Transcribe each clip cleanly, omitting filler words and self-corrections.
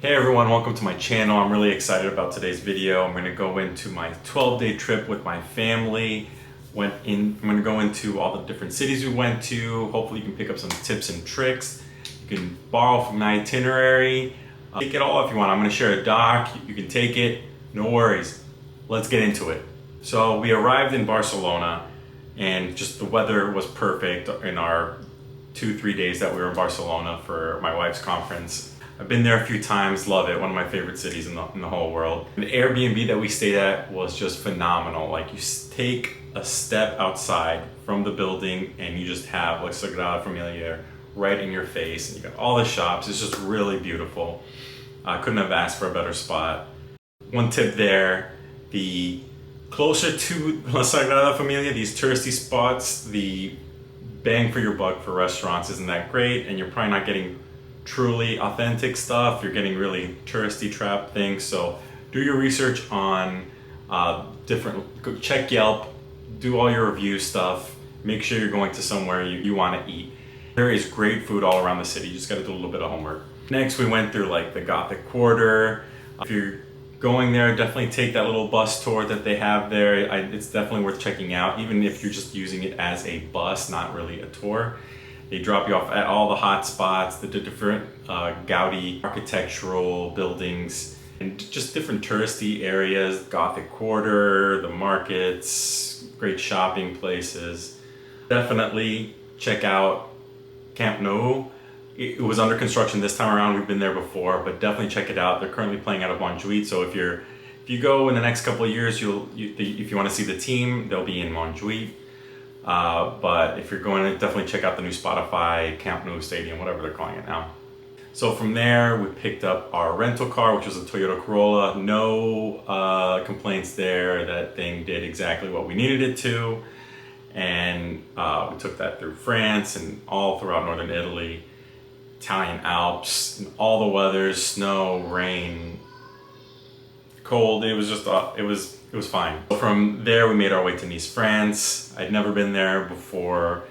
Hey everyone, welcome to my channel. I'm really excited about today's video. I'm going to go into my 12-day trip with my family. I'm going to go into all the different cities we went to. Hopefully you can pick up some tips and tricks. You can borrow from my itinerary. Take it all if you want. I'm going to share a doc. You can take it. No worries. Let's get into it. So we arrived in Barcelona and just the weather was perfect in our 2-3 days that we were in Barcelona for my wife's conference. I've been there a few times, love it, one of my favorite cities in the whole world. The Airbnb that we stayed at was just phenomenal. Like you take a step outside from the building and you just have like Sagrada Familia right in your face and you got all the shops. It's just really beautiful. I couldn't have asked for a better spot. One tip there, the closer to La Sagrada Familia, these touristy spots, the bang for your buck for restaurants isn't that great and you're probably not getting truly authentic stuff. You're getting really touristy trap things. So do your research on check Yelp, do all your review stuff, make sure you're going to somewhere you want to eat. There is great food all around the city. You just got to do a little bit of homework. Next we went through like the Gothic Quarter. If you're going there, definitely take that little bus tour that they have there. It's definitely worth checking out, even if you're just using it as a bus, not really a tour. They drop you off at all the hot spots, the different Gaudi architectural buildings, and just different touristy areas, Gothic Quarter, the markets, great shopping places. Definitely check out Camp Nou. It was under construction this time around. We've been there before, but definitely check it out. They're currently playing out of Montjuic, so if you go in the next couple of years, if you want to see the team, they'll be in Montjuic. But if you're going to definitely check out the new Spotify Camp Nou Stadium, whatever they're calling it now. So from there, we picked up our rental car, which was a Toyota Corolla. No complaints there. That thing did exactly what we needed it to. And we took that through France and all throughout northern Italy, Italian Alps, and all the weathers, snow, rain, cold. It was just, it was fine. From there, we made our way to Nice, France. I'd never been there before.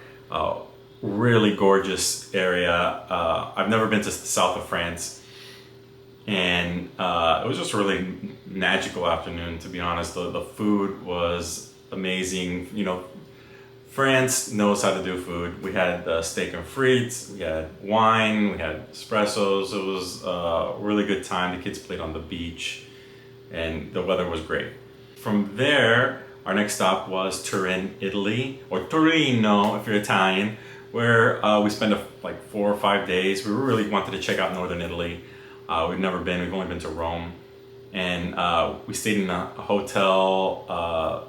Really gorgeous area. I've never been to the south of France. And it was just a really magical afternoon, to be honest. The food was amazing. You know, France knows how to do food. We had steak and frites, we had wine, we had espressos. It was a really good time. The kids played on the beach and the weather was great. From there, our next stop was Turin, Italy, or Torino if you're Italian, where we spent like 4 or 5 days. We really wanted to check out northern Italy. We've never been, we've only been to Rome. And we stayed in a hotel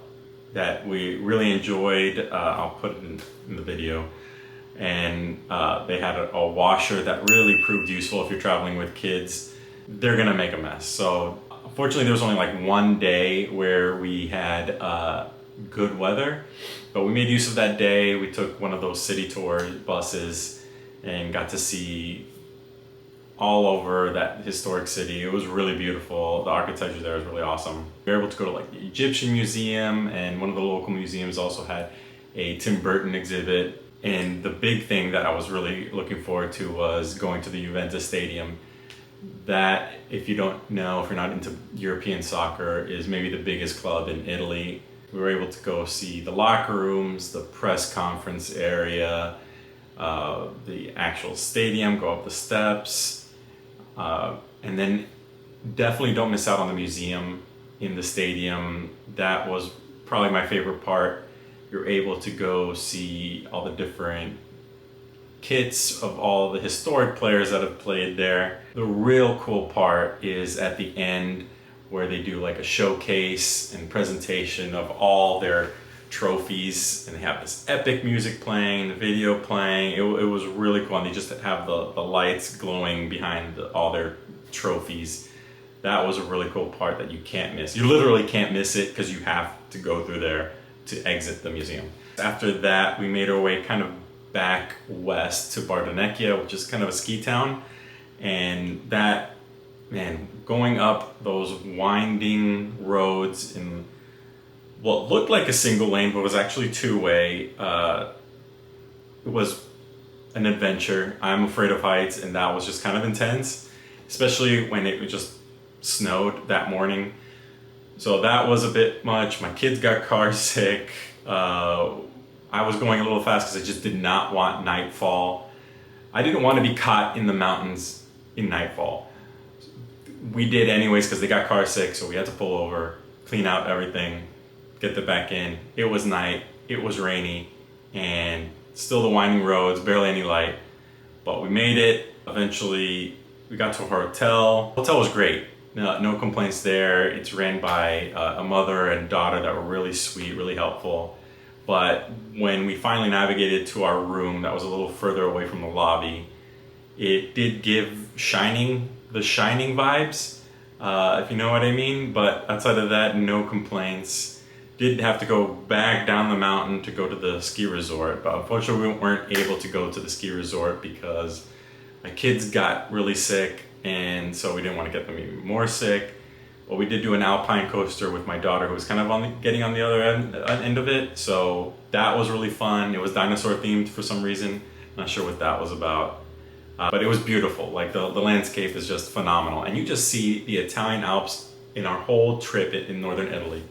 that we really enjoyed. I'll put it in the video. And they had a washer that really proved useful if you're traveling with kids. They're gonna make a mess. So unfortunately, there was only like one day where we had good weather, but we made use of that day. We took one of those city tour buses and got to see all over that historic city. It was really beautiful. The architecture there was really awesome. We were able to go to like the Egyptian Museum, and one of the local museums also had a Tim Burton exhibit. And the big thing that I was really looking forward to was going to the Juventus Stadium. That, if you don't know, if you're not into European soccer, is maybe the biggest club in Italy. We were able to go see the locker rooms, the press conference area, the actual stadium, go up the steps, and then definitely don't miss out on the museum in the stadium. That was probably my favorite part. You're able to go see all the different kits of all the historic players that have played there. The real cool part is at the end where they do like a showcase and presentation of all their trophies, and they have this epic music playing, the video playing. It was really cool, and they just have the lights glowing behind all their trophies. That was a really cool part that you can't miss. You literally can't miss it because you have to go through there to exit the museum. After that, we made our way kind of back west to Bardonecchia, which is kind of a ski town. And that, man, going up those winding roads in what looked like a single lane but was actually two-way, it was an adventure. I'm afraid of heights, and that was just kind of intense. especially when it just snowed that morning. So that was a bit much. My kids got car sick. I was going a little fast because I just did not want nightfall. I didn't want to be caught in the mountains in nightfall. We did anyways because they got car sick, so we had to pull over, clean out everything, get them back in. It was night, it was rainy, and still the winding roads, barely any light. But we made it. Eventually, we got to our hotel. The hotel was great. No complaints there. It's ran by a mother and daughter that were really sweet, really helpful. But when we finally navigated to our room that was a little further away from the lobby, it did give the Shining vibes, if you know what I mean. But outside of that, no complaints. Did have to go back down the mountain to go to the ski resort, but unfortunately we weren't able to go to the ski resort because my kids got really sick, and so we didn't want to get them even more sick. But we did do an alpine coaster with my daughter, who was kind of getting on the other end of it. So that was really fun. It was dinosaur themed for some reason. Not sure what that was about. But it was beautiful. Like the landscape is just phenomenal. And you just see the Italian Alps in our whole trip in northern Italy,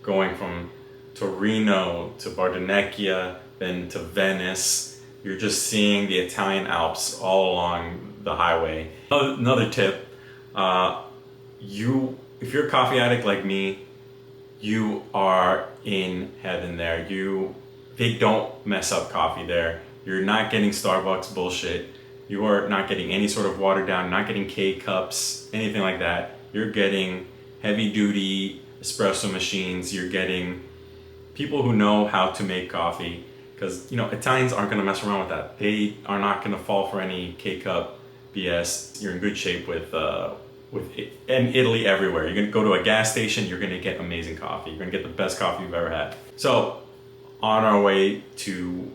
going from Torino to Bardonecchia, then to Venice. You're just seeing the Italian Alps all along the highway. Another tip, if you're a coffee addict like me, you are in heaven there. They don't mess up coffee there. You're not getting Starbucks bullshit. You are not getting any sort of watered down, not getting K-cups, anything like that. You're getting heavy duty espresso machines. You're getting people who know how to make coffee, because Italians aren't going to mess around with that. They are not going to fall for any K-cup BS. You're in good shape with Italy everywhere. You're going to go to a gas station, you're going to get amazing coffee. You're going to get the best coffee you've ever had. So on our way to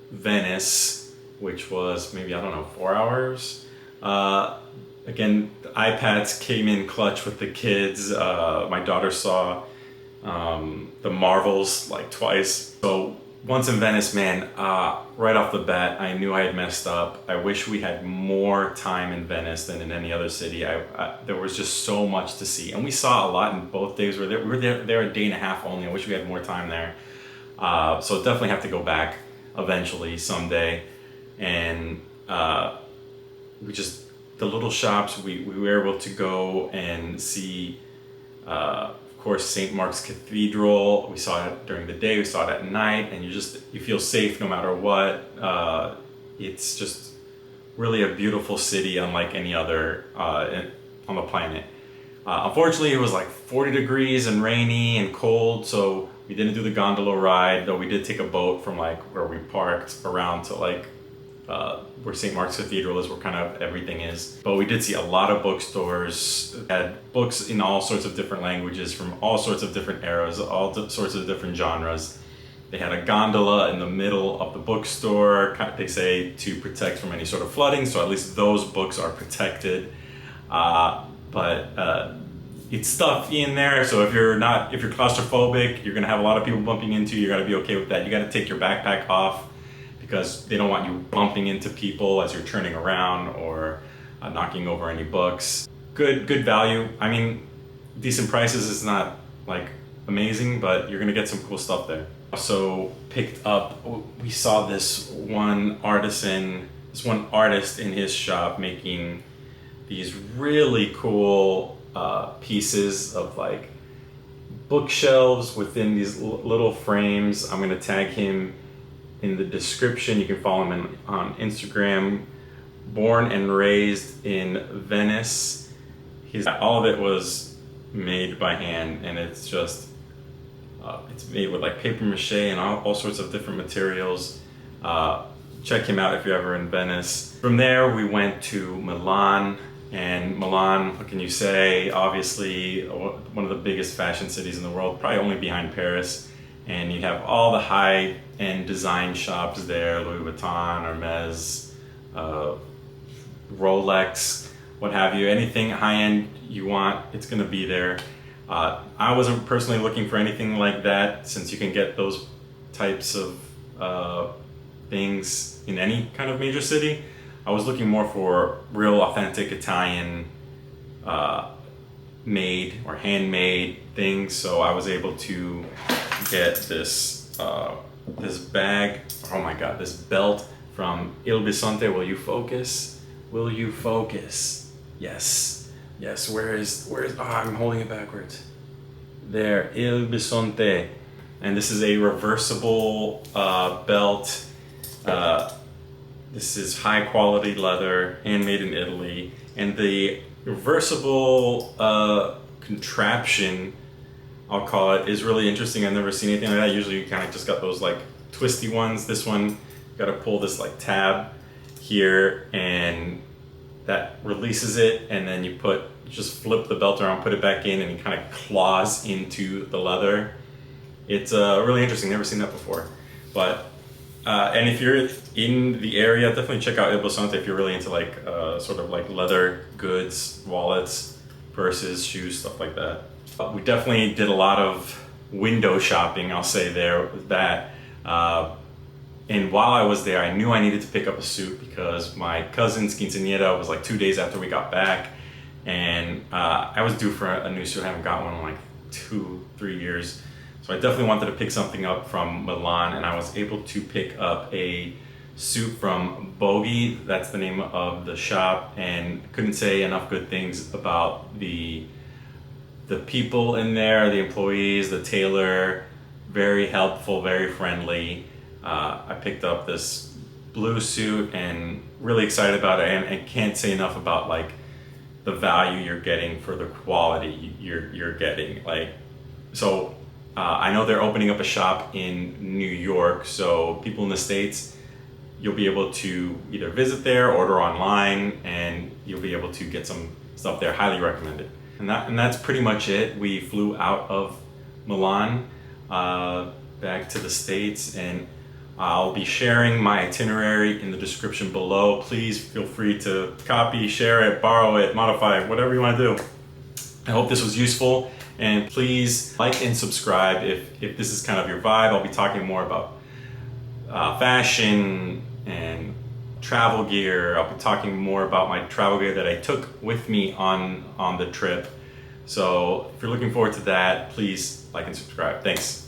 Venice, which was maybe, 4 hours. Again, the iPads came in clutch with the kids. My daughter saw the Marvels like twice. So once in Venice, man, right off the bat, I knew I had messed up. I wish we had more time in Venice than in any other city. There was just so much to see. And we saw a lot in both days. We were there a day and a half only. I wish we had more time there. So definitely have to go back eventually someday. And the little shops, we were able to go and see, of course, St. Mark's Cathedral. We saw it during the day, we saw it at night, and you feel safe no matter what. It's just really a beautiful city, unlike any other on the planet. Unfortunately, it was like 40 degrees and rainy and cold, so we didn't do the gondola ride, though we did take a boat from like where we parked around to like where St. Mark's Cathedral is, where kind of everything is. But we did see a lot of bookstores, had books in all sorts of different languages from all sorts of different eras, all sorts of different genres. They had a gondola in the middle of the bookstore, they say to protect from any sort of flooding, so at least those books are protected. But it's stuffy in there, so if you're claustrophobic, you're gonna have a lot of people bumping into you. You gotta be okay with that. You gotta take your backpack off, because they don't want you bumping into people as you're turning around or knocking over any books. Good value. I mean, decent prices is not like amazing, but you're gonna get some cool stuff there. Also we saw this one artist in his shop making these really cool pieces of like bookshelves within these little frames. I'm gonna tag him in the description. You can follow him on Instagram. Born and raised in Venice. All of it was made by hand, and it's just it's made with like paper mache and all sorts of different materials. Check him out if you're ever in Venice. From there we went to Milan, and Milan, what can you say? Obviously one of the biggest fashion cities in the world, probably only behind Paris. And you have all the high-end design shops there, Louis Vuitton, Hermes, Rolex, what have you. Anything high-end you want, it's gonna be there. I wasn't personally looking for anything like that, since you can get those types of things in any kind of major city. I was looking more for real authentic Italian made or handmade things, so I was able to get this this bag. Oh my god, this belt from Il Bisonte. Will you focus? Will you focus? Yes, yes. Where is? Oh, I'm holding it backwards. There, Il Bisonte, and this is a reversible belt. This is high quality leather, handmade in Italy, and the reversible contraption, I'll call it, is really interesting. I've never seen anything like that. Usually you kind of just got those like twisty ones. This one, you got to pull this like tab here, and that releases it, and then you just flip the belt around, put it back in, and it kind of claws into the leather. It's really interesting. Never seen that before. But and if you're in the area, definitely check out Il Bisonte if you're really into like sort of like leather goods, wallets, purses, shoes, stuff like that. We definitely did a lot of window shopping, I'll say there with that. And while I was there, I knew I needed to pick up a suit because my cousin's quinceañera was like 2 days after we got back. And I was due for a new suit. I haven't got one in like 2-3 years. So I definitely wanted to pick something up from Milan, and I was able to pick up a suit from Bogi. That's the name of the shop, and couldn't say enough good things about the people in there, the employees, the tailor. Very helpful, very friendly. I picked up this blue suit and really excited about it, and I can't say enough about like the value you're getting for the quality you're getting. Like, so I know they're opening up a shop in New York, so people in the States, you'll be able to either visit there, order online, and you'll be able to get some stuff there. Highly recommended. And that's pretty much it. We flew out of Milan back to the States, and I'll be sharing my itinerary in the description below. Please feel free to copy, share it, borrow it, modify it, whatever you want to do. I hope this was useful, and please like and subscribe if this is kind of your vibe. I'll be talking more about fashion and travel gear. I'll be talking more about my travel gear that I took with me on the trip. So if you're looking forward to that, please like and subscribe. Thanks.